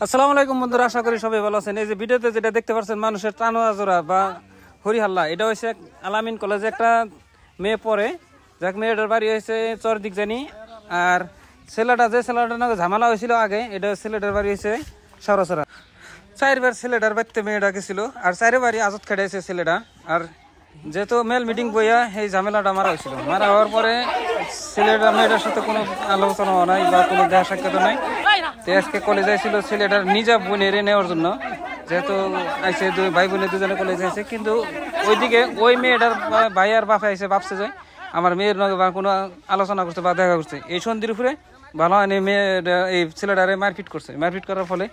আসসালামু আলাইকুম বন্ধুরা, আশা করি সবাই ভালো আছেন। এই যে ভিডিওতে যেটা দেখতে পাচ্ছেন মানুষের টানো আজরা বা হরিহাল্লা, এটা হচ্ছে আলামিন কলেজে একটা মেয়ে পড়ে, যাক মেয়েটার বাড়ি হয়েছে চরদিক জানি। আর ছেলেটা নাকি ঝামেলা হয়েছিল আগে, এটা ছেলেটার বাড়ি হয়েছে সরাসরা। 4বার ছেলেটার বাড়িতে মেয়েটা গেছিল, আর 4বারই আজত খেটেছে ছেলেটা। আর যেহেতু মেল মিটিং বইয়া এই ঝামেলাটা মারা হয়েছিল, মারা হওয়ার পরে ছেলেটা মেয়েটার সাথে কোনো আলোচনা নাই বা কোনো দেখা সাক্ষাৎ নাই। তো আজকে কলেজে আসছিল ছেলেটার নিজা বোনের নেওয়ার জন্য, যেহেতু আইসে দুই ভাই বোনের দুজনে কলেজে আছে। কিন্তু ওইদিকে ওই মেয়েটার ভাই আর বাপে আইসে ভাবছে যে আমার মেয়ের নগে বা কোনো আলোচনা করছে বা দেখা করছে, এই সন্ধির উপরে ভালো হয়নি মেয়েটা এই ছেলেটারে মারপিট করছে। মারপিট করার ফলে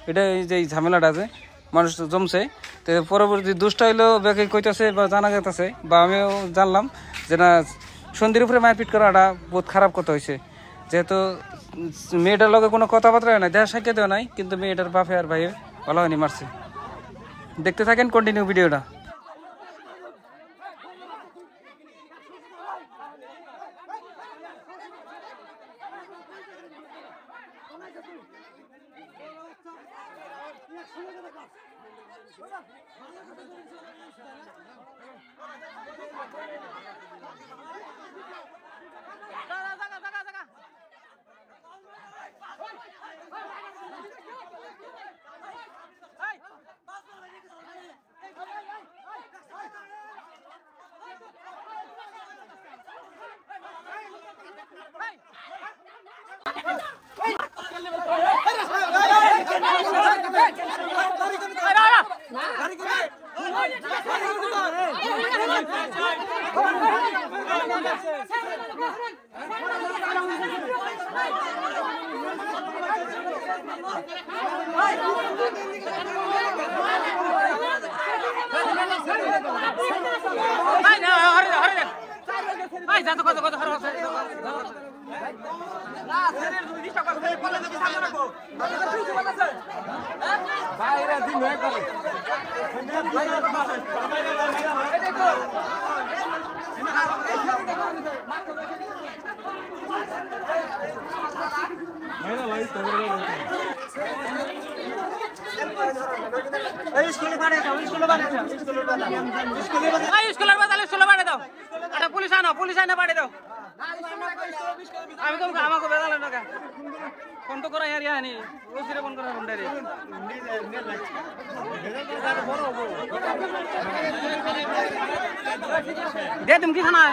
এটা এই যে ঝামেলাটা আছে মানুষ জমছে। তো পরবর্তী দুষ্ট হইলেও ব্যাকে কইতেছে বা জানা যেতেছে বা আমিও জানলাম যে না, সন্ধির উপরে মারপিট করাটা বহুত খারাপ কথা হয়েছে। যেহেতু মেয়েটার লগে কোনো কথাবার্তা হয় না, দেখা সাক্ষাৎ নাই, কিন্তু মেয়েটার বাপে আর ভাইয়ের ভালো হয়নি মারছে। দেখতে থাকেন কন্টিনিউ ভিডিওটা। পুলিশ আনা পাঠিয়ে দাও। আমি তো আমাকে বেদালেন টাকা ফোন তো করা ইয়ারি ওসিরে ফোন করা ফোন দে তুমি কি খানা